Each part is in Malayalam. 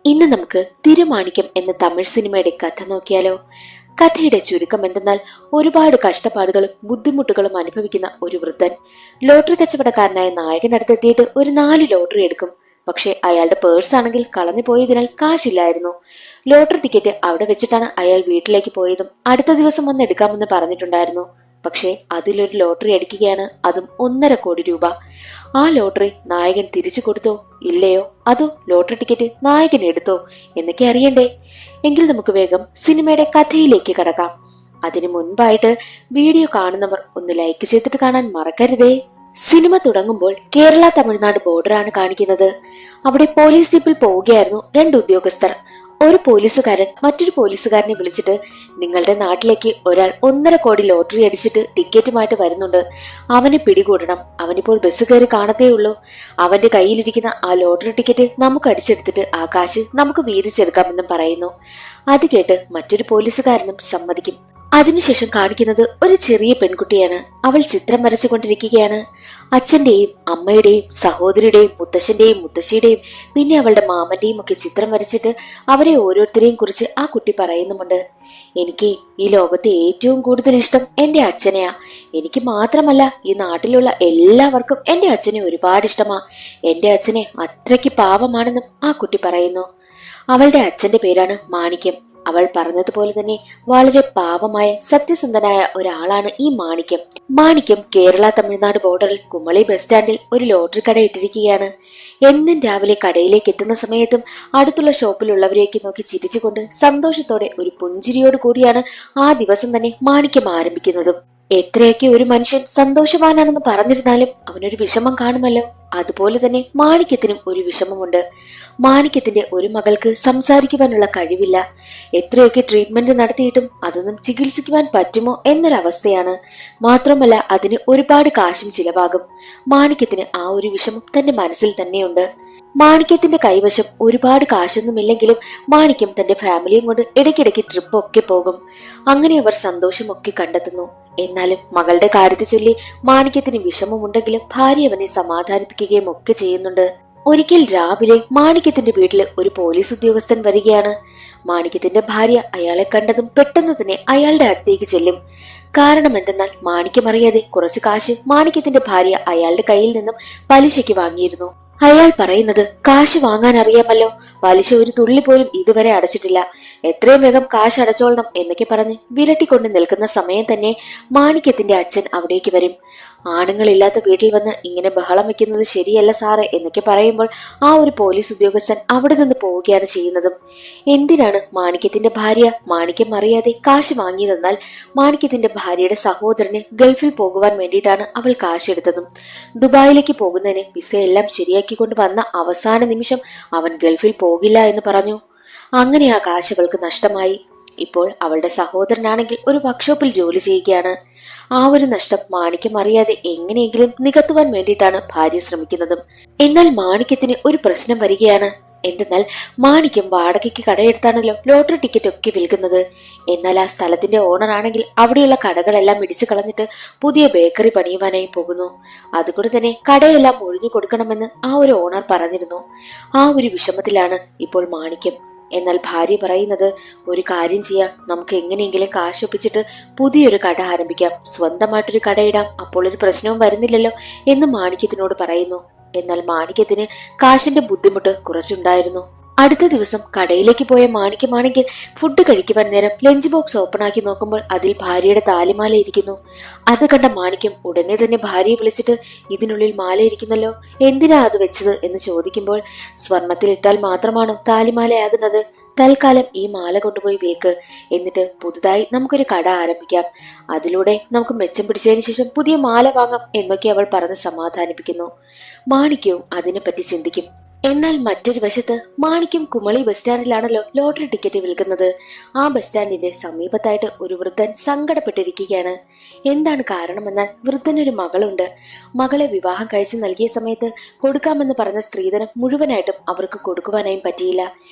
ഇന്ന് നമുക്ക് തിരുമാണിക്യം എന്ന തമിഴ് സിനിമയുടെ കഥ നോക്കിയാലോ? കഥയുടെ ചുരുക്കം എന്തെന്നാൽ, ഒരുപാട് കഷ്ടപ്പാടുകളും ബുദ്ധിമുട്ടുകളും അനുഭവിക്കുന്ന ഒരു വൃദ്ധൻ ലോട്ടറി കച്ചവടക്കാരനായ നായകനടുത്തെത്തിയിട്ട് ഒരു 4 ലോട്ടറി എടുക്കും. പക്ഷെ അയാളുടെ പേഴ്സ് ആണെങ്കിൽ കളഞ്ഞു പോയതിനാൽ കാശില്ലായിരുന്നു. ലോട്ടറി ടിക്കറ്റ് അവിടെ വെച്ചിട്ടാണ് അയാൾ വീട്ടിലേക്ക് പോയതും അടുത്ത ദിവസം വന്ന് എടുക്കാമെന്ന് പറഞ്ഞിട്ടുണ്ടായിരുന്നു. പക്ഷേ അതിലൊരു ലോട്ടറി അടിക്കുകയാണ്, അതും 1.5 കോടി രൂപ. ആ ലോട്ടറി നായകൻ തിരിച്ചു കൊടുത്തോ ഇല്ലയോ, അതോ ലോട്ടറി ടിക്കറ്റ് നായകൻ എടുത്തോ എന്നൊക്കെ അറിയണ്ടേ? എങ്കിൽ നമുക്ക് വേഗം സിനിമയുടെ കഥയിലേക്ക് കടക്കാം. അതിനു മുൻപായിട്ട് വീഡിയോ കാണുന്നവർ ഒന്ന് ലൈക്ക് ചെയ്തിട്ട് കാണാൻ മറക്കരുതേ. സിനിമ തുടങ്ങുമ്പോൾ കേരള തമിഴ്നാട് ബോർഡറാണ് കാണിക്കുന്നത്. അവിടെ പോലീസ് ജീപ്പിൽ പോവുകയായിരുന്നു 2 ഉദ്യോഗസ്ഥർ. ഒരു പോലീസുകാരൻ മറ്റൊരു പോലീസുകാരനെ വിളിച്ചിട്ട്, നിങ്ങളുടെ നാട്ടിലേക്ക് ഒരാൾ 1.5 കോടി ലോട്ടറി അടിച്ചിട്ട് ടിക്കറ്റുമായിട്ട് വരുന്നുണ്ട്, അവനെ പിടികൂടണം. അവനിപ്പോൾ ബസ് കയറി കാണത്തേ ഉള്ളൂ. അവന്റെ കയ്യിലിരിക്കുന്ന ആ ലോട്ടറി ടിക്കറ്റ് നമുക്ക് അടിച്ചെടുത്തിട്ട് ആ കാശ് നമുക്ക് വീതിച്ചെടുക്കാമെന്നും പറയുന്നു. അത് കേട്ട് മറ്റൊരു പോലീസുകാരനും സമ്മതിക്കും. അതിനുശേഷം കാണിക്കുന്നത് ഒരു ചെറിയ പെൺകുട്ടിയാണ്. അവൾ ചിത്രം വരച്ചുകൊണ്ടിരിക്കുകയാണ്. അച്ഛന്റെയും അമ്മയുടെയും സഹോദരിയുടെയും മുത്തശ്ശന്റെയും മുത്തശ്ശിയുടെയും പിന്നെ അവളുടെ മാമന്റെയും ഒക്കെ ചിത്രം വരച്ചിട്ട് അവരെ ഓരോരുത്തരെയും കുറിച്ച് ആ കുട്ടി പറയുന്നുമുണ്ട്. എനിക്ക് ഈ ലോകത്തെ ഏറ്റവും കൂടുതൽ ഇഷ്ടം എന്റെ അച്ഛനെയാ. എനിക്ക് മാത്രമല്ല, ഈ നാട്ടിലുള്ള എല്ലാവർക്കും എന്റെ അച്ഛനെ ഒരുപാട് ഇഷ്ടമാ. എന്റെ അച്ഛനെ അത്രയ്ക്ക് പാവമാണെന്നും ആ കുട്ടി പറയുന്നു. അവളുടെ അച്ഛന്റെ പേരാണ് മാണിക്യം. അവൾ പറഞ്ഞതുപോലെ തന്നെ വളരെ പാവമായ സത്യസന്ധനായ ഒരാളാണ് ഈ മാണിക്യം. മാണിക്യം കേരള തമിഴ്നാട് ബോർഡറിൽ കുമളി ബസ് സ്റ്റാൻഡിൽ ഒരു ലോട്ടറി കട ഇട്ടിരിക്കുകയാണ്. എന്നും രാവിലെ കടയിലേക്ക് എത്തുന്ന സമയത്തും അടുത്തുള്ള ഷോപ്പിലുള്ളവരെയൊക്കെ നോക്കി ചിരിച്ചുകൊണ്ട് സന്തോഷത്തോടെ ഒരു പുഞ്ചിരിയോട് കൂടിയാണ് ആ ദിവസം തന്നെ മാണിക്യം ആരംഭിക്കുന്നതും. എത്രയൊക്കെ ഒരു മനുഷ്യൻ സന്തോഷവാനാണെന്ന് പറഞ്ഞിരുന്നാലും അവനൊരു വിഷമം കാണുമല്ലോ. അതുപോലെ തന്നെ മാണിക്യത്തിനും ഒരു വിഷമമുണ്ട്. മാണിക്യത്തിന്റെ ഒരു മകൾക്ക് സംസാരിക്കുവാനുള്ള കഴിവില്ല. എത്രയൊക്കെ ട്രീറ്റ്മെന്റ് നടത്തിയിട്ടും അതൊന്നും ചികിത്സിക്കുവാൻ പറ്റുമോ എന്നൊരവസ്ഥയാണ്. മാത്രമല്ല അതിന് ഒരുപാട് കാശും ചിലവാകും. മാണിക്യത്തിന് ആ ഒരു വിഷമം തന്റെ മനസ്സിൽ തന്നെയുണ്ട്. മാണിക്യത്തിന്റെ കൈവശം ഒരുപാട് കാശൊന്നുമില്ലെങ്കിലും മാണിക്യം തന്റെ ഫാമിലിയും കൊണ്ട് ഇടയ്ക്കിടയ്ക്ക് ട്രിപ്പ് ഒക്കെ പോകും. അങ്ങനെ അവർ സന്തോഷമൊക്കെ കണ്ടെത്തുന്നു. എന്നാലും മകളുടെ കാര്യത്തെ ചൊല്ലി മാണിക്യത്തിന് വിഷമമുണ്ടെങ്കിലും ഭാര്യ അവനെ സമാധാനിപ്പിക്കുകയും ഒക്കെ ചെയ്യുന്നുണ്ട്. ഒരിക്കൽ രാവിലെ മാണിക്യത്തിന്റെ വീട്ടില് ഒരു പോലീസ് ഉദ്യോഗസ്ഥൻ വരികയാണ്. മാണിക്യത്തിന്റെ ഭാര്യ അയാളെ കണ്ടതും പെട്ടെന്ന് തന്നെ അയാളുടെ അടുത്തേക്ക് ചെല്ലും. കാരണം എന്തെന്നാൽ, മാണിക്യം അറിയാതെ കുറച്ചു കാശ് മാണിക്യത്തിന്റെ ഭാര്യ അയാളുടെ കയ്യിൽ നിന്നും പലിശയ്ക്ക് വാങ്ങിയിരുന്നു. അയാൾ പറയുന്നത്, കാശ് വാങ്ങാൻ അറിയാമല്ലോ, പലിശ ഒരു തുള്ളി പോലും ഇതുവരെ അടച്ചിട്ടില്ല, എത്രയും വേഗം കാശ് അടച്ചോളണം എന്നൊക്കെ പറഞ്ഞ് വിരട്ടിക്കൊണ്ട് നിൽക്കുന്ന സമയം തന്നെ മാണിക്യത്തിന്റെ അച്ഛൻ അവിടേക്ക് വരും. ആണുങ്ങളില്ലാത്ത വീട്ടിൽ വന്ന് ഇങ്ങനെ ബഹളം വെക്കുന്നത് ശരിയല്ല സാറേ എന്നൊക്കെ പറയുമ്പോൾ ആ ഒരു പോലീസ് ഉദ്യോഗസ്ഥൻ അവിടെ നിന്ന് പോവുകയാണ് ചെയ്യുന്നതും. എന്തിനാണ് മാണിക്യത്തിന്റെ ഭാര്യ മാണിക്യം അറിയാതെ കാശ് വാങ്ങിയതെന്നാൽ, മാണിക്യത്തിന്റെ ഭാര്യയുടെ സഹോദരന് ഗൾഫിൽ പോകുവാൻ വേണ്ടിയിട്ടാണ് അവൾ കാശ് എടുത്തതും. ദുബായിലേക്ക് പോകുന്നതിന് വിസയെല്ലാം ശരിയാക്കിക്കൊണ്ട് വന്ന അവസാന നിമിഷം അവൻ ഗൾഫിൽ പോകില്ല എന്ന് പറഞ്ഞു. അങ്ങനെ ആ കാശ് അവൾക്ക് നഷ്ടമായി. ഇപ്പോൾ അവളുടെ സഹോദരനാണെങ്കിൽ ഒരു വർക്ക്ഷോപ്പിൽ ജോലി ചെയ്യുകയാണ്. ആ ഒരു നഷ്ടം മാണിക്യം അറിയാതെ എങ്ങനെയെങ്കിലും നികത്തുവാൻ വേണ്ടിയിട്ടാണ് ഭാര്യ ശ്രമിക്കുന്നതും. എന്നാൽ മാണിക്യത്തിന് ഒരു പ്രശ്നം വരികയാണ്. എന്തെന്നാൽ, മാണിക്യം വാടകയ്ക്ക് കടയെടുത്താണല്ലോ ലോട്ടറി ടിക്കറ്റ് ഒക്കെ വിൽക്കുന്നത്. എന്നാൽ ആ സ്ഥലത്തിന്റെ ഓണർ ആണെങ്കിൽ അവിടെയുള്ള കടകളെല്ലാം ഇടിച്ചു കളഞ്ഞിട്ട് പുതിയ ബേക്കറി പണിയുവാനായി പോകുന്നു. അതുകൊണ്ട് തന്നെ കടയെല്ലാം ഒഴിഞ്ഞു കൊടുക്കണമെന്ന് ആ ഒരു ഓണർ പറഞ്ഞിരുന്നു. ആ ഒരു വിഷമത്തിലാണ് ഇപ്പോൾ മാണിക്യം. എന്നാൽ ഭാര്യ പറയുന്നത്, ഒരു കാര്യം ചെയ്യാം, നമുക്ക് എങ്ങനെയെങ്കിലും കാശൊപ്പിച്ചിട്ട് പുതിയൊരു കട ആരംഭിക്കാം, സ്വന്തമായിട്ടൊരു കടയിടാം, അപ്പോൾ ഒരു പ്രശ്നവും വരുന്നില്ലല്ലോ എന്ന് മാണിക്യത്തിനോട് പറയുന്നു. എന്നാൽ മാണിക്യത്തിന് കാശിന്റെ ബുദ്ധിമുട്ട് കുറച്ചുണ്ടായിരുന്നു. അടുത്ത ദിവസം കടയിലേക്ക് പോയ മാണിക്യമാണെങ്കിൽ ഫുഡ് കഴിക്കുവാൻ നേരം ലഞ്ച് ബോക്സ് ഓപ്പൺ ആക്കി നോക്കുമ്പോൾ അതിൽ ഭാര്യയുടെ താലിമാല ഇരിക്കുന്നു. അത് കണ്ട മാണിക്യം ഉടനെ തന്നെ ഭാര്യയെ വിളിച്ചിട്ട്, ഇതിനുള്ളിൽ മാല ഇരിക്കുന്നല്ലോ, എന്തിനാ അത് വെച്ചത് എന്ന് ചോദിക്കുമ്പോൾ, സ്വർണത്തിലിട്ടാൽ മാത്രമാണോ താലിമാലയാകുന്നത്? തൽക്കാലം ഈ മാല കൊണ്ടുപോയി വിൽക്ക്, എന്നിട്ട് പുതുതായി നമുക്കൊരു കട ആരംഭിക്കാം, അതിലൂടെ നമുക്ക് മെച്ചം പിടിച്ചതിന് ശേഷം പുതിയ മാല വാങ്ങാം എന്നൊക്കെ അവൾ പറഞ്ഞ് സമാധാനിപ്പിക്കുന്നു. മാണിക്യവും അതിനെപ്പറ്റി ചിന്തിക്കും. എന്നാൽ മറ്റൊരു വശത്ത് മാണിക്യം കുമളി ബസ് സ്റ്റാൻഡിലാണല്ലോ ലോട്ടറി ടിക്കറ്റ് വിൽക്കുന്നത്. ആ ബസ് സ്റ്റാൻഡിന്റെ സമീപത്തായിട്ട് ഒരു വൃദ്ധൻ സങ്കടപ്പെട്ടിരിക്കുകയാണ്. എന്താണ് കാരണമെന്നാൽ, വൃദ്ധനൊരു മകളുണ്ട്. മകളെ വിവാഹം കഴിച്ചു നൽകിയ സമയത്ത് കൊടുക്കാമെന്ന് പറഞ്ഞ സ്ത്രീധനം മുഴുവനായിട്ടും അവർക്ക് കൊടുക്കുവാനായും പറ്റിയില്ല.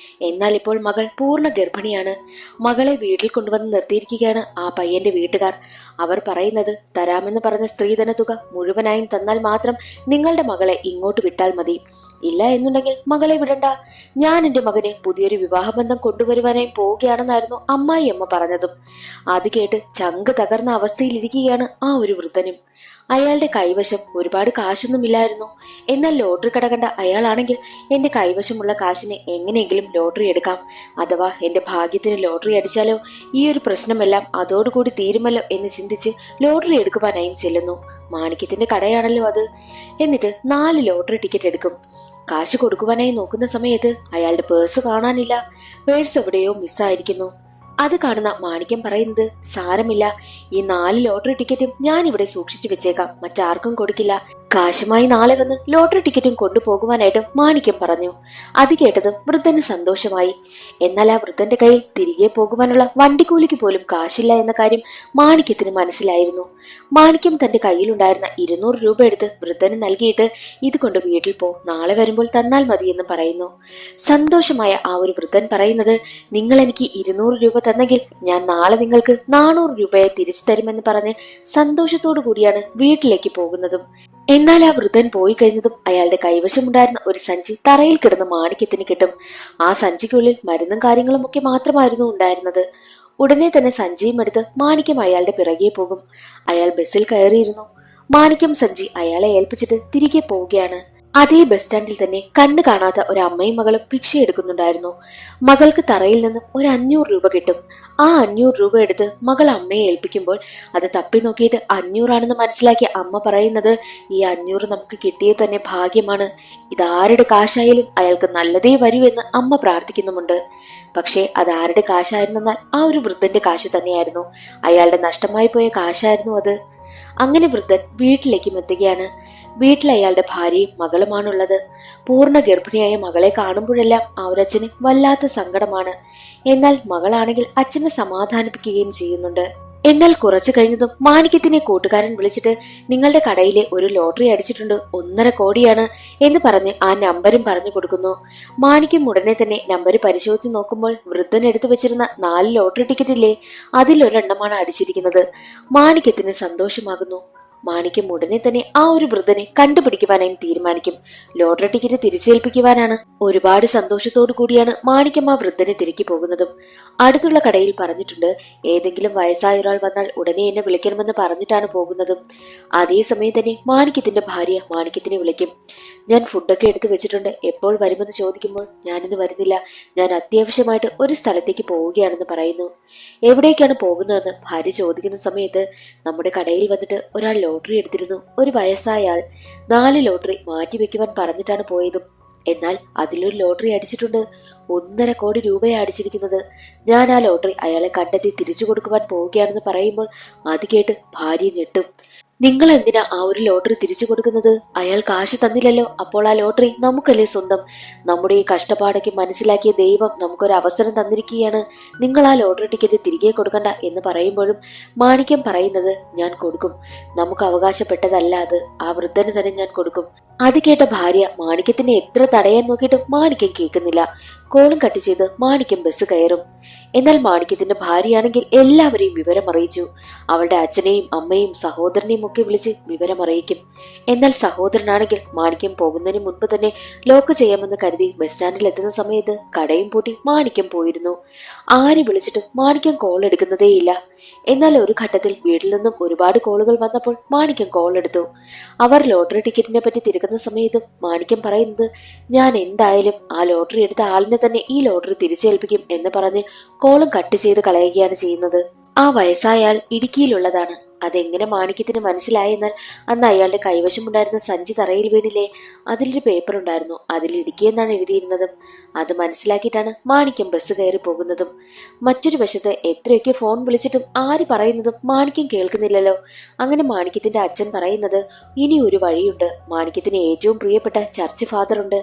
എന്നാൽ ഇപ്പോൾ മകൾ പൂർണ്ണ ഗർഭിണിയാണ്. മകളെ വീട്ടിൽ കൊണ്ടുവന്ന് നിർത്തിയിരിക്കുകയാണ് ആ പയ്യന്റെ വീട്ടുകാർ. അവർ പറയുന്നത്, തരാമെന്ന് പറഞ്ഞ സ്ത്രീധന തുക മുഴുവനായും തന്നാൽ മാത്രം നിങ്ങളുടെ മകളെ ഇങ്ങോട്ട് വിട്ടാൽ മതി, ഇല്ല എന്നുണ്ടെങ്കിൽ മകളെ വിടണ്ട. ഞാൻ എന്റെ മകന് പുതിയൊരു വിവാഹബന്ധം കൊണ്ടുവരുവാനായി പോവുകയാണെന്നായിരുന്നു അമ്മായിയമ്മ പറഞ്ഞതും. അത് കേട്ട് ചങ്ക് തകർന്ന അവസ്ഥയിലിരിക്കുകയാണ് ആ ഒരു വൃദ്ധനും. അയാളുടെ കൈവശം ഒരുപാട് കാശൊന്നുമില്ലായിരുന്നു. എന്നാൽ ലോട്ടറി കട കണ്ട അയാളാണെങ്കിൽ എന്റെ കൈവശമുള്ള കാശിന് എങ്ങനെയെങ്കിലും ലോട്ടറി എടുക്കാം, അഥവാ എന്റെ ഭാഗ്യത്തിന് ലോട്ടറി അടിച്ചാലോ ഈ ഒരു പ്രശ്നമെല്ലാം അതോടുകൂടി തീരുമല്ലോ എന്ന് ചിന്തിച്ച് ലോട്ടറി എടുക്കുവാനായും ചെല്ലുന്നു. മാണിക്യത്തിന്റെ കടയാണല്ലോ അത്. എന്നിട്ട് 4 ലോട്ടറി ടിക്കറ്റ് എടുക്കും. കാശ് കൊടുക്കുവാനായി നോക്കുന്ന സമയത്ത് അയാളുടെ പേഴ്സ് കാണാനില്ല. പേഴ്സ് എവിടെയോ മിസ്സായിരിക്കുന്നു. അത് കാണുന്ന മാണിക്യം പറയുന്നത്, സാരമില്ല, ഈ 4 ലോട്ടറി ടിക്കറ്റും ഞാൻ ഇവിടെ സൂക്ഷിച്ചു വെച്ചേക്കാം, മറ്റാർക്കും കൊടുക്കില്ല. കാശുമായി നാളെ വന്ന് ലോട്ടറി ടിക്കറ്റും കൊണ്ടുപോകുവാനായിട്ട് മാണിക്യം പറഞ്ഞു. അത് കേട്ടതും വൃദ്ധന് സന്തോഷമായി. എന്നാൽ ആ വൃദ്ധന്റെ കയ്യിൽ തിരികെ പോകുവാനുള്ള വണ്ടിക്കൂലിക്ക് പോലും കാശില്ല എന്ന കാര്യം മാണിക്യത്തിന് മനസ്സിലായിരുന്നു. മാണിക്യം തന്റെ കയ്യിലുണ്ടായിരുന്ന 200 രൂപ എടുത്ത് വൃദ്ധന് നൽകിയിട്ട്, ഇത് കൊണ്ട് വീട്ടിൽ പോ, നാളെ വരുമ്പോൾ തന്നാൽ മതിയെന്ന് പറയുന്നു. സന്തോഷമായ ആ ഒരു വൃദ്ധൻ പറയുന്നത്, നിങ്ങൾ എനിക്ക് 200 രൂപ തന്നെങ്കിൽ ഞാൻ നാളെ നിങ്ങൾക്ക് 400 രൂപയെ തിരിച്ചു തരുമെന്ന് പറഞ്ഞ് സന്തോഷത്തോടു കൂടിയാണ് വീട്ടിലേക്ക് പോകുന്നതും. എന്നാൽ ആ വൃദ്ധൻ പോയി കഴിഞ്ഞതും അയാളുടെ കൈവശമുണ്ടായിരുന്ന ഒരു സഞ്ചി തറയിൽ കിടന്ന് മാണിക്യത്തിന് കിട്ടും. ആ സഞ്ചിക്കുള്ളിൽ മരുന്നും കാര്യങ്ങളും ഒക്കെ മാത്രമായിരുന്നു ഉണ്ടായിരുന്നത്. ഉടനെ തന്നെ സഞ്ചിയും എടുത്ത് മാണിക്യം അയാളുടെ പിറകെ പോകും. അയാൾ ബസ്സിൽ കയറിയിരുന്നു. മാണിക്യം സഞ്ചി അയാളെ ഏൽപ്പിച്ചിട്ട് തിരികെ പോവുകയാണ്. അതേ ബസ് സ്റ്റാൻഡിൽ തന്നെ കണ്ണു കാണാത്ത ഒരു അമ്മയും മകളും ഭിക്ഷ എടുക്കുന്നുണ്ടായിരുന്നു. മകൾക്ക് തറയിൽ നിന്നും ഒരു 500 രൂപ കിട്ടും. ആ 500 രൂപ എടുത്ത് മകൾ അമ്മയെ ഏൽപ്പിക്കുമ്പോൾ അത് തപ്പി നോക്കിയിട്ട് 500 ആണെന്ന് മനസ്സിലാക്കിയ അമ്മ പറയുന്നത്, ഈ 500 നമുക്ക് കിട്ടിയേ തന്നെ ഭാഗ്യമാണ്, ഇതാരുടെ കാശായാലും അയാൾക്ക് നല്ലതേ വരൂ എന്ന് അമ്മ പ്രാർത്ഥിക്കുന്നുമുണ്ട്. പക്ഷേ അതാരുടെ കാശായിരുന്നെന്നാൽ ആ ഒരു വൃദ്ധന്റെ കാശ് തന്നെയായിരുന്നു. അയാളുടെ നഷ്ടമായി പോയ കാശായിരുന്നു അത്. അങ്ങനെ വൃദ്ധൻ വീട്ടിലേക്കും എത്തുകയാണ്. വീട്ടിൽ അയാളുടെ ഭാര്യയും മകളുമാണുള്ളത്. പൂർണ്ണ ഗർഭിണിയായ മകളെ കാണുമ്പോഴെല്ലാം അവരച്ഛന് വല്ലാത്ത സങ്കടമാണ്. എന്നാൽ മകളാണെങ്കിൽ അച്ഛനെ സമാധാനിപ്പിക്കുകയും ചെയ്യുന്നുണ്ട്. എന്നാൽ കുറച്ചു കഴിഞ്ഞതും മാണിക്യത്തിനെ കൂട്ടുകാരൻ വിളിച്ചിട്ട്, നിങ്ങളുടെ കടയിലെ ഒരു ലോട്ടറി അടിച്ചിട്ടുണ്ട്, 1.5 കോടിയാണ് എന്ന് പറഞ്ഞ് ആ നമ്പരും പറഞ്ഞു കൊടുക്കുന്നു. മാണിക്യം ഉടനെ തന്നെ നമ്പർ പരിശോധിച്ച് നോക്കുമ്പോൾ വൃദ്ധൻ എടുത്തു വെച്ചിരുന്ന 4 ലോട്ടറി ടിക്കറ്റ് ഇല്ലേ, അതിലൊരെണ്ണമാണ് അടിച്ചിരിക്കുന്നത്. മാണിക്യത്തിന് സന്തോഷമാകുന്നു. മാണിക്യം ഉടനെ തന്നെ ആ ഒരു വൃദ്ധനെ കണ്ടുപിടിക്കുവാനായും തീരുമാനിക്കും. ലോട്ടറി ടിക്കറ്റ് തിരിച്ചേൽപ്പിക്കുവാനാണ്. ഒരുപാട് സന്തോഷത്തോടു കൂടിയാണ് മാണിക്യം ആ വൃദ്ധനെ തിരക്കി പോകുന്നതും. അടുത്തുള്ള കടയിൽ പറഞ്ഞിട്ടുണ്ട്, ഏതെങ്കിലും വയസ്സായ ഒരാൾ വന്നാൽ ഉടനെ എന്നെ വിളിക്കണമെന്ന് പറഞ്ഞിട്ടാണ് പോകുന്നതും. അതേസമയം തന്നെ മാണിക്യത്തിന്റെ ഭാര്യ മാണിക്യത്തിനെ വിളിക്കും. ഞാൻ ഫുഡൊക്കെ എടുത്തു വെച്ചിട്ടുണ്ട്, എപ്പോൾ വരുമെന്ന് ചോദിക്കുമ്പോൾ, ഞാനിന്ന് വരുന്നില്ല, ഞാൻ അത്യാവശ്യമായിട്ട് ഒരു സ്ഥലത്തേക്ക് പോവുകയാണെന്ന് പറയുന്നു. എവിടേക്കാണ് പോകുന്നതെന്ന് ഭാര്യ ചോദിക്കുന്ന സമയത്ത്, നമ്മുടെ കടയിൽ വന്നിട്ട് ഒരാൾ ലോട്ടറി എടുത്തിരുന്നു, ഒരു വയസ്സായ ആൾ 4 ലോട്ടറി മാറ്റിവെക്കുവാൻ പറഞ്ഞിട്ടാണ് പോയതും. എന്നാൽ അതിലൊരു ലോട്ടറി അടിച്ചിട്ടുണ്ട്, 1.5 കോടി രൂപയെ അടിച്ചിരിക്കുന്നത്. ഞാൻ ആ ലോട്ടറി അയാളെ കണ്ടെത്തി തിരിച്ചു കൊടുക്കുവാൻ പോവുകയാണെന്ന് പറയുമ്പോൾ അത് കേട്ട് ഭാര്യ ഞെട്ടും. നിങ്ങൾ എന്തിനാ ആ ഒരു ലോട്ടറി തിരിച്ചു കൊടുക്കുന്നത്? അയാൾ കാശ് തന്നില്ലല്ലോ, അപ്പോൾ ആ ലോട്ടറി നമുക്കല്ലേ സ്വന്തം. നമ്മുടെ ഈ കഷ്ടപ്പാടൊക്കെ മനസ്സിലാക്കിയ ദൈവം നമുക്കൊരു അവസരം തന്നിരിക്കുകയാണ്. നിങ്ങൾ ആ ലോട്ടറി ടിക്കറ്റ് തിരികെ കൊടുക്കണ്ട എന്ന് പറയുമ്പോഴും മാണിക്യം പറയുന്നത്, ഞാൻ കൊടുക്കും, നമുക്ക് അവകാശപ്പെട്ടതല്ല അത്, ആ വൃദ്ധന് തന്നെ ഞാൻ കൊടുക്കും. അത് കേട്ട ഭാര്യ മാണിക്യത്തിനെ എത്ര തടയാൻ നോക്കിയിട്ടും മാണിക്യം കേൾക്കുന്നില്ല. കോളും കട്ട് ചെയ്ത് മാണിക്യം ബസ് കയറും. എന്നാൽ മാണിക്യത്തിന്റെ ഭാര്യയാണെങ്കിൽ എല്ലാവരെയും വിവരം അറിയിച്ചു. അവളുടെ അച്ഛനെയും അമ്മയും സഹോദരനെയും ഒക്കെ വിളിച്ച് വിവരം അറിയിക്കും. എന്നാൽ സഹോദരനാണെങ്കിൽ മാണിക്യം പോകുന്നതിന് മുൻപ് തന്നെ ലോക്ക് ചെയ്യാമെന്ന് കരുതി ബസ് സ്റ്റാൻഡിൽ എത്തുന്ന സമയത്ത് കടയും പൂട്ടി മാണിക്യം പോയിരുന്നു. ആര് വിളിച്ചിട്ടും മാണിക്യം കോൾ എടുക്കുന്നതേയില്ല. എന്നാൽ ഒരു ഘട്ടത്തിൽ വീട്ടിൽ നിന്നും ഒരുപാട് കോളുകൾ വന്നപ്പോൾ മാണിക്യം കോൾ എടുത്തു. അവർ ലോട്ടറി ടിക്കറ്റിനെ പറ്റി തിരക്കുന്ന സമയത്തും മാണിക്യം പറയുന്നത്, ഞാൻ എന്തായാലും ആ ലോട്ടറി എടുത്ത ആളിനെ തന്നെ ഈ ലോട്ടറി തിരിച്ചേൽപ്പിക്കും എന്ന് പറഞ്ഞ് കോളും കട്ട് ചെയ്ത് കളയുകയാണ് ചെയ്യുന്നത്. ആ വയസ്സായ ആൾ ഇടുക്കിയിലുള്ളതാണ്. അതെങ്ങനെ മാണിക്യത്തിന് മനസ്സിലായെന്നാൽ, അന്ന് അയാളുടെ കൈവശമുണ്ടായിരുന്ന സഞ്ചി തറയിൽ വീണില്ലേ, അതിലൊരു പേപ്പർ ഉണ്ടായിരുന്നു, അതിൽ ഇടുക്കി എന്നാണ് എഴുതിയിരുന്നതും. അത് മനസ്സിലാക്കിയിട്ടാണ് മാണിക്യം ബസ് കയറി പോകുന്നതും. മറ്റൊരു വശത്ത് എത്രയൊക്കെ ഫോൺ വിളിച്ചിട്ടും ആര് പറയുന്നതും മാണിക്യം കേൾക്കുന്നില്ലല്ലോ. അങ്ങനെ മാണിക്യത്തിന്റെ അച്ഛൻ പറയുന്നത്, ഇനി ഒരു വഴിയുണ്ട്, മാണിക്യത്തിന് ഏറ്റവും പ്രിയപ്പെട്ട ചർച്ച് ഫാദർ ഉണ്ട്,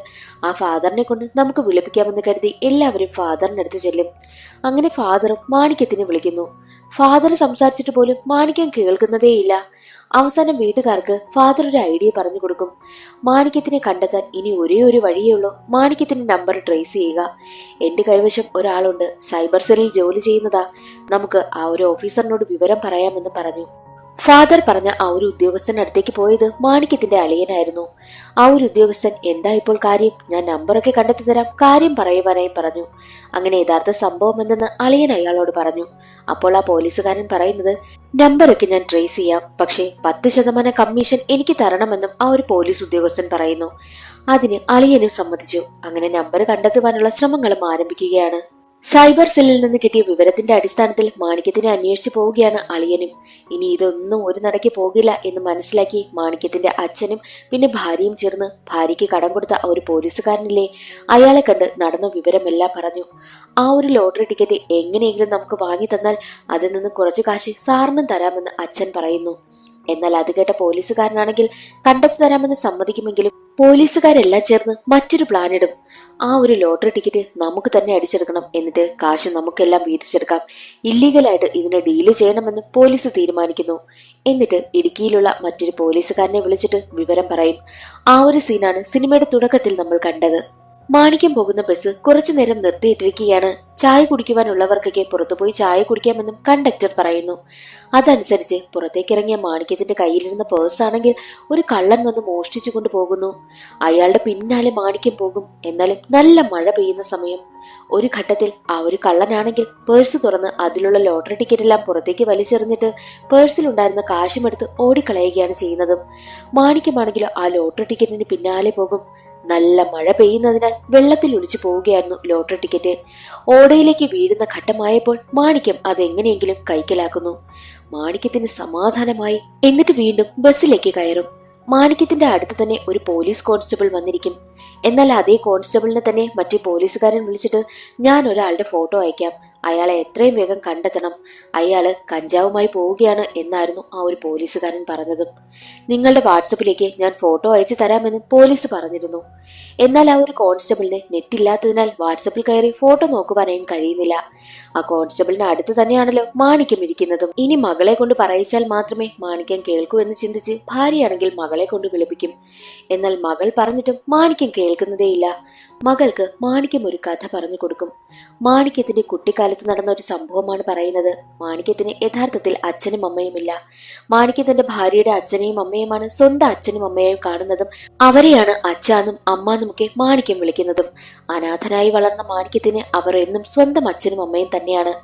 ആ ഫാദറിനെ കൊണ്ട് നമുക്ക് വിളിപ്പിക്കാമെന്ന് കരുതി എല്ലാവരും ഫാദറിനടുത്ത് ചെല്ലും. അങ്ങനെ ഫാദറും മാണിക്യത്തിനെ വിളിക്കുന്നു. ഫാദർ സംസാരിച്ചിട്ട് പോലും മാണിക്യം കേൾക്കുന്നതേയില്ല. അവസാനം വീട്ടുകാർക്ക് ഫാദർ ഒരു ഐഡിയ പറഞ്ഞു കൊടുക്കും. മാണിക്യത്തിനെ കണ്ടെത്താൻ ഇനി ഒരേ ഒരു വഴിയേ ഉള്ളൂ, മാണിക്യത്തിന്റെ നമ്പർ ട്രേസ് ചെയ്യുക. എന്റെ കൈവശം ഒരാളുണ്ട്, സൈബർ സെല്ലിൽ ജോലി ചെയ്യുന്നതാ, നമുക്ക് ആ ഒരു ഓഫീസറിനോട് വിവരം പറയാമെന്ന് പറഞ്ഞു. ഫാദർ പറഞ്ഞ ആ ഒരു ഉദ്യോഗസ്ഥന്റെ അടുത്തേക്ക് പോയത് മാണിക്യത്തിന്റെ അളിയനായിരുന്നു. ആ ഒരു ഉദ്യോഗസ്ഥൻ എന്താ ഇപ്പോൾ കാര്യം, ഞാൻ നമ്പറൊക്കെ കണ്ടെത്തി തരാം, കാര്യം പറയുവാനായി പറഞ്ഞു. അങ്ങനെ യഥാർത്ഥ സംഭവം എന്തെന്ന് അളിയൻ അയാളോട് പറഞ്ഞു. അപ്പോൾ ആ പോലീസുകാരൻ പറയുന്നത്, നമ്പറൊക്കെ ഞാൻ ട്രേസ് ചെയ്യാം, പക്ഷേ 10% കമ്മീഷൻ എനിക്ക് തരണമെന്നും ആ ഒരു പോലീസ് ഉദ്യോഗസ്ഥൻ പറയുന്നു. അതിന് അളിയനും സമ്മതിച്ചു. അങ്ങനെ നമ്പർ കണ്ടെത്തുവാനുള്ള ശ്രമങ്ങളും ആരംഭിക്കുകയാണ്. സൈബർ സെല്ലിൽ നിന്ന് കിട്ടിയ വിവരത്തിന്റെ അടിസ്ഥാനത്തിൽ മാണിക്യത്തിനെ അന്വേഷിച്ചു പോവുകയാണ് അളിയനും. ഇനി ഇതൊന്നും ഒരു നടക്ക് പോകില്ല എന്ന് മനസ്സിലാക്കി മാണിക്യത്തിന്റെ അച്ഛനും പിന്നെ ഭാര്യയും ചേർന്ന് ഭാര്യയ്ക്ക് കടം കൊടുത്ത ആ ഒരു പോലീസുകാരനില്ലേ, അയാളെ കണ്ട് നടന്ന വിവരമെല്ലാം പറഞ്ഞു. ആ ഒരു ലോട്ടറി ടിക്കറ്റ് എങ്ങനെയെങ്കിലും നമുക്ക് വാങ്ങി തന്നാൽ അതിൽ നിന്ന് കുറച്ചു കാശ് സാറിനും തരാമെന്ന് അച്ഛൻ പറയുന്നു. എന്നാൽ അത് കേട്ട പോലീസുകാരനാണെങ്കിൽ കണ്ടെത്തി തരാമെന്ന് സമ്മതിക്കുമെങ്കിലും പോലീസുകാരെല്ലാം ചേർന്ന് മറ്റൊരു പ്ലാൻ ഇടും. ആ ഒരു ലോട്ടറി ടിക്കറ്റ് നമുക്ക് തന്നെ അടിച്ചെടുക്കണം, എന്നിട്ട് കാശ് നമുക്കെല്ലാം വീതിച്ചെടുക്കാം, ഇല്ലീഗലായിട്ട് ഇതിനെ ഡീല് ചെയ്യണമെന്ന് പോലീസ് തീരുമാനിക്കുന്നു. എന്നിട്ട് ഇടുക്കിയിലുള്ള മറ്റൊരു പോലീസുകാരനെ വിളിച്ചിട്ട് വിവരം പറയും. ആ ഒരു സീനാണ് സിനിമയുടെ തുടക്കത്തിൽ നമ്മൾ കണ്ടത്. മാണിക്യം പോകുന്ന ബസ് കുറച്ചു നേരം നിർത്തിയിട്ടിരിക്കുകയാണ്. ചായ കുടിക്കുവാനുള്ളവർക്കൊക്കെ പുറത്തുപോയി ചായ കുടിക്കാമെന്നും കണ്ടക്ടർ പറയുന്നു. അതനുസരിച്ച് പുറത്തേക്കിറങ്ങിയ മാണിക്യത്തിന്റെ കയ്യിലിരുന്ന പേഴ്സാണെങ്കിൽ ഒരു കള്ളൻ വന്ന് മോഷ്ടിച്ചു കൊണ്ടുപോകുന്നു. അയാളുടെ പിന്നാലെ മാണിക്യം പോകും. എന്നാലും നല്ല മഴ പെയ്യുന്ന സമയം. ഒരു ഘട്ടത്തിൽ ആ ഒരു കള്ളനാണെങ്കിൽ പേഴ്സ് തുറന്ന് അതിലുള്ള ലോട്ടറി ടിക്കറ്റ് എല്ലാം പുറത്തേക്ക് വലിച്ചെറിഞ്ഞിട്ട് പേഴ്സിലുണ്ടായിരുന്ന കാശുമെടുത്ത് ഓടിക്കളയുകയാണ് ചെയ്യുന്നത്. മാണിക്യമാണെങ്കിലോ ആ ലോട്ടറി ടിക്കറ്റിന് പിന്നാലെ പോകും. നല്ല മഴ പെയ്യുന്നതിനാൽ വെള്ളത്തിൽ ഒലിച്ചു പോവുകയായിരുന്നു ലോട്ടറി ടിക്കറ്റ്. ഓടയിലേക്ക് വീഴുന്ന ഘട്ടമായപ്പോൾ മാണിക്യം അതെങ്ങനെയെങ്കിലും കൈക്കലാക്കുന്നു. മാണിക്യത്തിന് സമാധാനമായി. എന്നിട്ട് വീണ്ടും ബസ്സിലേക്ക് കയറും. മാണിക്യത്തിന്റെ അടുത്ത് തന്നെ ഒരു പോലീസ് കോൺസ്റ്റബിൾ വന്നിരിക്കും. എന്നാൽ അതേ കോൺസ്റ്റബിളിനെ തന്നെ മറ്റു പോലീസുകാരൻ വിളിച്ചിട്ട്, ഞാൻ ഒരാളുടെ ഫോട്ടോ അയക്കാം, അയാളെ എത്രയും വേഗം കണ്ടെത്തണം, അയാള് കഞ്ചാവുമായി പോവുകയാണ് എന്നായിരുന്നു ആ ഒരു പോലീസുകാരൻ പറഞ്ഞതും. നിങ്ങളുടെ വാട്സപ്പിലേക്ക് ഞാൻ ഫോട്ടോ അയച്ചു തരാമെന്ന് പോലീസ് പറഞ്ഞിരുന്നു. എന്നാൽ ആ ഒരു കോൺസ്റ്റബിളിന് നെറ്റില്ലാത്തതിനാൽ വാട്സപ്പിൽ കയറി ഫോട്ടോ നോക്കുവാനായും കഴിയുന്നില്ല. ആ കോൺസ്റ്റബിളിന് അടുത്ത് തന്നെയാണല്ലോ മാണിക്യം ഇരിക്കുന്നതും. ഇനി മകളെ കൊണ്ട് പറയിച്ചാൽ മാത്രമേ മാണിക്യം കേൾക്കൂ എന്ന് ചിന്തിച്ച് ഭാര്യയാണെങ്കിൽ മകളെ കൊണ്ട് വിളിപ്പിക്കും. എന്നാൽ മകൾ പറഞ്ഞിട്ടും മാണിക്യം കേൾക്കുന്നതേയില്ല. മകൾക്ക് മാണിക്യം ഒരു കഥ പറഞ്ഞു കൊടുക്കും. മാണിക്യത്തിന്റെ കുട്ടിക്കാലത്ത് നടന്ന ഒരു സംഭവമാണ് പറയുന്നത്. മാണിക്യത്തിന് യഥാർത്ഥത്തിൽ അച്ഛനും അമ്മയുമില്ല. മാണിക്യത്തിന്റെ ഭാര്യയുടെ അച്ഛനെയും അമ്മയുമാണ് സ്വന്തം അച്ഛനും അമ്മയെയും കാണുന്നതും അവരെയാണ് അച്ഛാന്നും അമ്മാന്നുമൊക്കെ മാണിക്യം വിളിക്കുന്നതും. അനാഥനായി വളർന്ന മാണിക്യത്തിന് അവർ എന്നും സ്വന്തം അച്ഛനും അമ്മയും തന്നെയാണ്.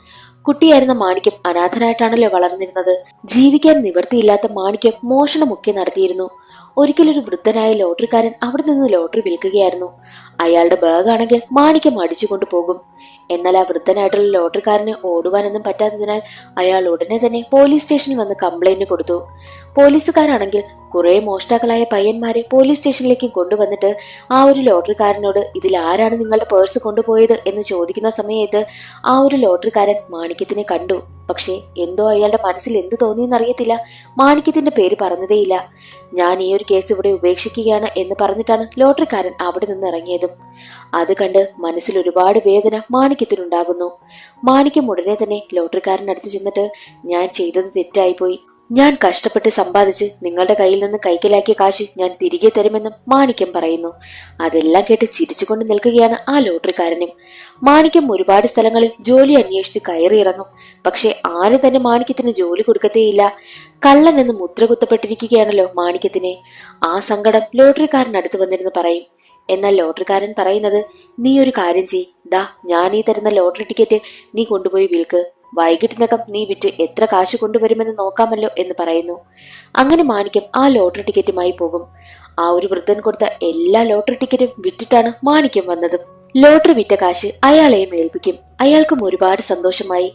കുട്ടിയായിരുന്ന മാണിക്യം അനാഥനായിട്ടാണല്ലോ വളർന്നിരുന്നത്. ജീവിക്കാൻ നിവൃത്തിയില്ലാത്ത മാണിക്യം മോഷണമൊക്കെ നടത്തിയിരുന്നു. ഒരിക്കലൊരു വൃദ്ധനായ ലോട്ടറിക്കാരൻ അവിടെ നിന്ന് ലോട്ടറി വിൽക്കുകയായിരുന്നു. അയാളുടെ ബാഗാണെങ്കിൽ മാണിക്യം അടിച്ചുകൊണ്ടു പോകും. എന്നാൽ ആ വൃദ്ധനായിട്ടുള്ള ലോട്ടറിക്കാരന് ഓടുവാനൊന്നും പറ്റാത്തതിനാൽ അയാൾ ഉടനെ തന്നെ പോലീസ് സ്റ്റേഷനിൽ വന്ന് കംപ്ലൈന്റ് കൊടുത്തു. പോലീസുകാരാണെങ്കിൽ കുറെ മോഷ്ടാക്കളായ പയ്യന്മാരെ പോലീസ് സ്റ്റേഷനിലേക്ക് കൊണ്ടുവന്നിട്ട് ആ ഒരു ലോട്ടറിക്കാരനോട് ഇതിൽ ആരാണ് നിങ്ങളുടെ പേഴ്സ് കൊണ്ടുപോയത് എന്ന് ചോദിക്കുന്ന സമയത്ത് ആ ഒരു ലോട്ടറിക്കാരൻ മാണിക്യത്തിനെ കണ്ടു. പക്ഷേ എന്തോ അയാളുടെ മനസ്സിൽ എന്തു തോന്നിയെന്നറിയത്തില്ല, മാണിക്യത്തിന്റെ പേര് പറഞ്ഞതേയില്ല. ഞാൻ ഈ ഒരു കേസ് ഇവിടെ ഉപേക്ഷിക്കുകയാണ് എന്ന് പറഞ്ഞിട്ടാണ് ലോട്ടറിക്കാരൻ അവിടെ നിന്ന് ഇറങ്ങിയതും. അത് കണ്ട് മനസ്സിൽ ഒരുപാട് വേദന മാണിക്യത്തിനുണ്ടാകുന്നു. മാണിക്യം ഉടനെ തന്നെ ലോട്ടറിക്കാരനടുത്ത് ചെന്നിട്ട്, ഞാൻ ചെയ്തത് തെറ്റായിപ്പോയി, ഞാൻ കഷ്ടപ്പെട്ട് സമ്പാദിച്ച് നിങ്ങളുടെ കയ്യിൽ നിന്ന് കൈക്കലാക്കിയ കാശ് ഞാൻ തിരികെ തരുമെന്നും മാണിക്യം പറയുന്നു. അതെല്ലാം കേട്ട് ചിരിച്ചുകൊണ്ട് നിൽക്കുകയാണ് ആ ലോട്ടറിക്കാരനും. മാണിക്യം ഒരുപാട് സ്ഥലങ്ങളിൽ ജോലി അന്വേഷിച്ച് കയറിയിറങ്ങും. പക്ഷെ ആരും തന്നെ മാണിക്യത്തിന് ജോലി കൊടുക്കത്തേയില്ല. കള്ളൻ എന്ന് മുദ്ര കുത്തപ്പെട്ടിരിക്കുകയാണല്ലോ മാണിക്യത്തിന്. ആ സങ്കടം ലോട്ടറിക്കാരനടുത്ത് വന്നിരുന്ന് പറയും. എന്നാൽ ലോട്ടറിക്കാരൻ പറയുന്നത്, നീ ഒരു കാര്യം ചെയ്, ദാ ഞാൻ ഈ തരുന്ന ലോട്ടറി ടിക്കറ്റ് നീ കൊണ്ടുപോയി വിൽക്ക്, വൈകിട്ടിനകം നീ വിറ്റ് എത്ര കാശ് കൊണ്ടുവരുമെന്ന് നോക്കാമല്ലോ എന്ന് പറയുന്നു. അങ്ങനെ മാണിക്യം ആ ലോട്ടറി ടിക്കറ്റുമായി പോകും. ആ ഒരു വൃദ്ധൻ കൊടുത്ത എല്ലാ ലോട്ടറി ടിക്കറ്റും വിറ്റിട്ടാണ് മാണിക്യം വന്നത്. ലോട്ടറി വിറ്റ കാശ് അയാളെയും ഏൽപ്പിക്കും. അയാൾക്കും ഒരുപാട് സന്തോഷമായി.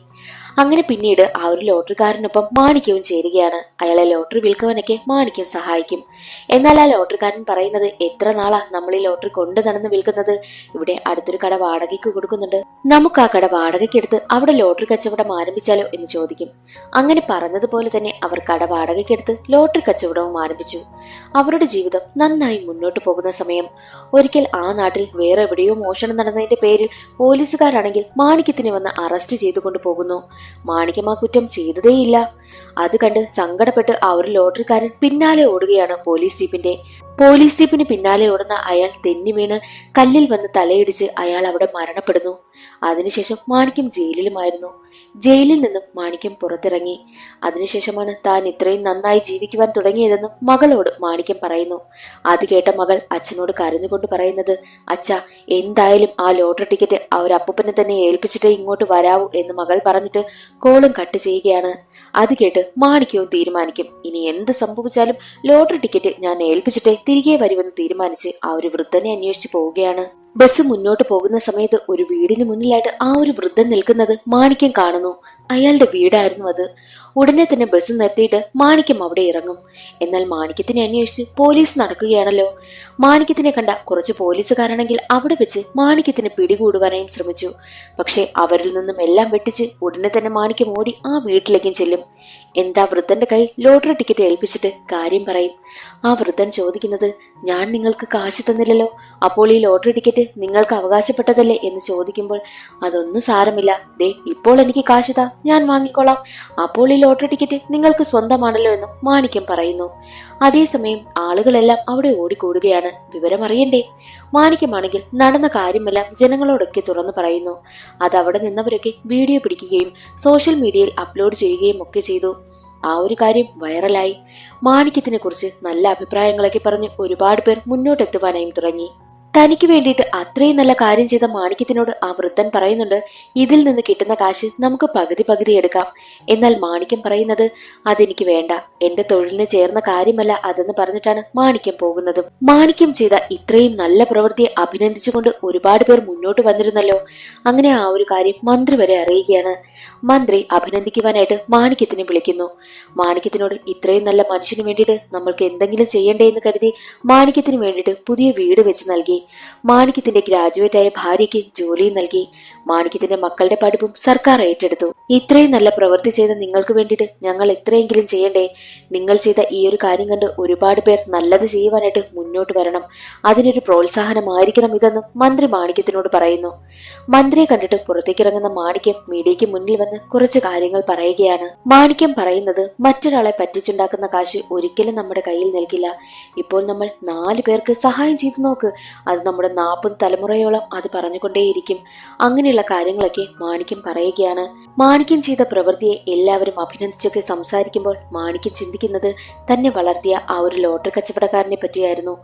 അങ്ങനെ പിന്നീട് ആ ഒരു ലോട്ടറിക്കാരനൊപ്പം മാണിക്യവും ചേരുകയാണ്. അയാളെ ലോട്ടറി വിൽക്കുവാനൊക്കെ മാണിക്യം സഹായിക്കും. എന്നാൽ ആ ലോട്ടറിക്കാരൻ പറയുന്നത്, എത്ര നാളാ നമ്മൾ ഈ ലോട്ടറി കൊണ്ടു നടന്ന് വിൽക്കുന്നത്, ഇവിടെ അടുത്തൊരു കട വാടകയ്ക്ക് കൊടുക്കുന്നുണ്ട്, നമുക്ക് ആ കട വാടകയ്ക്കെടുത്ത് അവിടെ ലോട്ടറി കച്ചവടം ആരംഭിച്ചാലോ എന്ന് ചോദിക്കും. അങ്ങനെ പറഞ്ഞതുപോലെ തന്നെ അവർ കട വാടകയ്ക്കെടുത്ത് ലോട്ടറി കച്ചവടവും ആരംഭിച്ചു. അവരുടെ ജീവിതം നന്നായി മുന്നോട്ട് പോകുന്ന സമയം ഒരിക്കൽ ആ നാട്ടിൽ വേറെ എവിടെയോ മോഷണം നടന്നതിന്റെ പേരിൽ പോലീസുകാരാണെങ്കിൽ മാണിക്യത്തിനെ വന്ന് അറസ്റ്റ് ചെയ്തുകൊണ്ട് പോകുന്നു. മാണിക്യം ആ കുറ്റം ചെയ്തതേയില്ല. അത് കണ്ട് സങ്കടപ്പെട്ട് ആ ഒരു ലോട്ടറിക്കാരൻ പിന്നാലെ ഓടുകയാണ് പോലീസ് ജീപ്പിന് പിന്നാലെ ഓടുന്ന അയാൾ തെന്നി വീണ് കല്ലിൽ വന്ന് തലയിടിച്ച് അയാൾ അവിടെ മരണപ്പെടുന്നു. അതിനുശേഷം മാണിക്യം ജയിലിലുമായിരുന്നു. ജയിലിൽ നിന്നും മാണിക്യം പുറത്തിറങ്ങി. അതിനുശേഷമാണ് താൻ ഇത്രയും നന്നായി ജീവിക്കുവാൻ തുടങ്ങിയതെന്നും മകളോട് മാണിക്യം പറയുന്നു. അത് കേട്ട മകൾ അച്ഛനോട് കരഞ്ഞുകൊണ്ട് പറയുന്നത്, അച്ഛാ, എന്തായാലും ആ ലോട്ടറി ടിക്കറ്റ് അവരപ്പൂപ്പനെ തന്നെ ഏൽപ്പിച്ചിട്ടേ ഇങ്ങോട്ട് വരാവൂ എന്ന് മകൾ പറഞ്ഞിട്ട് കോളും കട്ട് ചെയ്യുകയാണ്. അത് കേട്ട് മാണിക്യവും തീരുമാനിക്കും, ഇനി എന്ത് സംഭവിച്ചാലും ലോട്ടറി ടിക്കറ്റ് ഞാൻ ഏൽപ്പിച്ചിട്ടേ തിരികെ വരുമെന്ന് തീരുമാനിച്ച് ആ ഒരു വൃദ്ധനെ അന്വേഷിച്ച് പോവുകയാണ്. ബസ് മുന്നോട്ട് പോകുന്ന സമയത്ത് ഒരു വീടിന് മുന്നിലായിട്ട് ആ ഒരു വൃദ്ധൻ നിൽക്കുന്നത് മാണിക്യം കാണുന്നു. അയാളുടെ വീടായിരുന്നു അത്. ഉടനെ തന്നെ ബസ് നിർത്തിയിട്ട് മാണിക്യം അവിടെ ഇറങ്ങും. എന്നാൽ മാണിക്യത്തിനെ അന്വേഷിച്ച് പോലീസ് നടക്കുകയാണല്ലോ. മാണിക്യത്തിനെ കണ്ട കുറച്ച് പോലീസുകാരാണെങ്കിൽ അവിടെ വെച്ച് മാണിക്യത്തിന് പിടികൂടുവാനായും ശ്രമിച്ചു. പക്ഷെ അവരിൽ നിന്നും എല്ലാം വെട്ടിച്ച് ഉടനെ തന്നെ മാണിക്യം ഓടി ആ വീട്ടിലേക്കും ചെല്ലും. എന്താ വൃദ്ധന്റെ കൈ ലോട്ടറി ടിക്കറ്റ് ഏൽപ്പിച്ചിട്ട് കാര്യം പറയും. ആ വൃദ്ധൻ ചോദിക്കുന്നത്, ഞാൻ നിങ്ങൾക്ക് കാശ് തന്നില്ലല്ലോ, അപ്പോൾ ഈ ലോട്ടറി ടിക്കറ്റ് നിങ്ങൾക്ക് അവകാശപ്പെട്ടതല്ലേ എന്ന് ചോദിക്കുമ്പോൾ, അതൊന്നും സാരമില്ല, ദേ ഇപ്പോൾ എനിക്ക് കാശ് താ, ഞാൻ വാങ്ങിക്കോളാം, അപ്പോൾ ഈ ലോട്ടറി ടിക്കറ്റ് നിങ്ങൾക്ക് സ്വന്തമാണല്ലോ എന്നും മാണിക്യം പറയുന്നു. അതേസമയം ആളുകളെല്ലാം അവിടെ ഓടിക്കൂടുകയാണ്. വിവരം അറിയണ്ടേ? മാണിക്യമാണെങ്കിൽ നടന്ന കാര്യമെല്ലാം ജനങ്ങളോടൊക്കെ തുറന്നു പറയുന്നു. അത് അവിടെ നിന്നവരൊക്കെ വീഡിയോ പിടിക്കുകയും സോഷ്യൽ മീഡിയയിൽ അപ്ലോഡ് ചെയ്യുകയും ഒക്കെ ചെയ്തു. ആ ഒരു കാര്യം വൈറലായി. മാണിക്യത്തിനെ കുറിച്ച് നല്ല അഭിപ്രായങ്ങളൊക്കെ പറഞ്ഞ് ഒരുപാട് പേർ മുന്നോട്ടെത്തുവാനായും തുടങ്ങി. തനിക്ക് വേണ്ടിയിട്ട് അത്രയും നല്ല കാര്യം ചെയ്ത മാണിക്യത്തിനോട് ആ വൃദ്ധൻ പറയുന്നുണ്ട്, ഇതിൽ നിന്ന് കിട്ടുന്ന കാശ് നമുക്ക് പകുതി പകുതി എടുക്കാം. എന്നാൽ മാണിക്യം പറയുന്നത്, അതെനിക്ക് വേണ്ട, എന്റെ തൊഴിലിന് ചേർന്ന കാര്യമല്ല അതെന്ന് പറഞ്ഞിട്ടാണ് മാണിക്യം പോകുന്നത്. മാണിക്യം ചെയ്ത ഇത്രയും നല്ല പ്രവൃത്തിയെ അഭിനന്ദിച്ചുകൊണ്ട് ഒരുപാട് പേർ മുന്നോട്ട് വന്നിരുന്നല്ലോ. അങ്ങനെ ആ ഒരു കാര്യം മന്ത്രി വരെ അറിയുകയാണ്. മന്ത്രി അഭിനന്ദിക്കുവാനായിട്ട് മാണിക്യത്തിനെ വിളിക്കുന്നു. മാണിക്യത്തിനോട്, ഇത്രയും നല്ല മനുഷ്യന് വേണ്ടിയിട്ട് നമ്മൾക്ക് എന്തെങ്കിലും ചെയ്യണ്ടേ എന്ന് കരുതി മാണിക്യത്തിന് വേണ്ടിയിട്ട് പുതിയ വീട് വെച്ച് നൽകി. മാണിക്യത്തിന്റെ ഗ്രാജുവേറ്റ് ആയ ഭാര്യയ്ക്ക് ജോലിയും നൽകി. മാണിക്യത്തിന്റെ മക്കളുടെ പഠിപ്പും സർക്കാർ ഏറ്റെടുത്തു. ഇത്രയും നല്ല പ്രവൃത്തി ചെയ്ത നിങ്ങൾക്ക് വേണ്ടിയിട്ട് ഞങ്ങൾ എത്രയെങ്കിലും ചെയ്യണ്ടേ? നിങ്ങൾ ചെയ്ത ഈ ഒരു കാര്യം കണ്ട് ഒരുപാട് പേർ നല്ലത് ചെയ്യുവാനായിട്ട് മുന്നോട്ട് വരണം. അതിനൊരു പ്രോത്സാഹനമായിരിക്കണം ഇതെന്നും മന്ത്രി മാണിക്യത്തിനോട് പറയുന്നു. മന്ത്രിയെ കണ്ടിട്ട് പുറത്തേക്ക് ഇറങ്ങുന്ന മാണിക്യം മീഡിയയ്ക്ക് മുന്നിൽ വന്ന് കുറച്ച് കാര്യങ്ങൾ പറയുകയാണ്. മാണിക്യം പറയുന്നത്, മറ്റൊരാളെ പറ്റിച്ചുണ്ടാക്കുന്ന കാശ് ഒരിക്കലും നമ്മുടെ കയ്യിൽ നിൽക്കില്ല. ഇപ്പോൾ നമ്മൾ 4 പേർക്ക് സഹായം ചെയ്തു നോക്ക്, അത് നമ്മുടെ 40 തലമുറയോളം അത് പറഞ്ഞുകൊണ്ടേയിരിക്കും. അങ്ങനെയുള്ള കാര്യങ്ങളൊക്കെ മാണിക്യം പറയുകയാണ്. മാണിക്യം ചെയ്ത പ്രവൃത്തിയെ എല്ലാവരും അഭിനന്ദിച്ചൊക്കെ സംസാരിക്കുമ്പോൾ മാണിക്യം ചിന്തിക്കുന്നത് തന്നെ വളർത്തിയ ആ ഒരു ലോട്ടറി കച്ചവടക്കാരനെ പറ്റിയായിരുന്നു.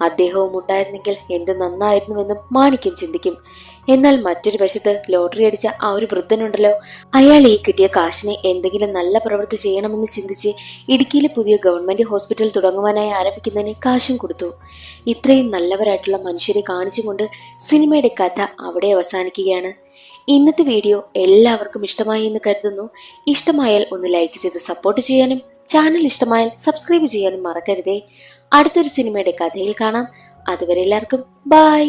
അദ്ദേഹവും ഉണ്ടായിരുന്നെങ്കിൽ എന്ത് നന്നായിരുന്നുവെന്നും മാണിക്യം ചിന്തിക്കും. എന്നാൽ മറ്റൊരു വശത്ത് ലോട്ടറി അടിച്ച ആ ഒരു വൃദ്ധനുണ്ടല്ലോ, അയാൾ ഈ കിട്ടിയ കാശിനെ എന്തെങ്കിലും നല്ല പ്രവൃത്തി ചെയ്യണമെന്ന് ചിന്തിച്ച് ഇടുക്കിയിലെ പുതിയ ഗവൺമെന്റ് ഹോസ്പിറ്റൽ തുടങ്ങുവാനായി ആരംഭിക്കുന്നതിന് കാശും കൊടുത്തു. ഇത്രയും നല്ലവരായിട്ടുള്ള മനുഷ്യരെ കാണിച്ചുകൊണ്ട് സിനിമയുടെ കഥ അവിടെ അവസാനിക്കുകയാണ്. ഇന്നത്തെ വീഡിയോ എല്ലാവർക്കും ഇഷ്ടമായി എന്ന് കരുതുന്നു. ഇഷ്ടമായാൽ ഒന്ന് ലൈക്ക് ചെയ്ത് സപ്പോർട്ട് ചെയ്യാനും ചാനൽ ഇഷ്ടമായാൽ സബ്സ്ക്രൈബ് ചെയ്യാനും മറക്കരുതേ. അടുത്തൊരു സിനിമയുടെ കഥയിൽ കാണാം. അതുവരെ എല്ലാവർക്കും ബൈ.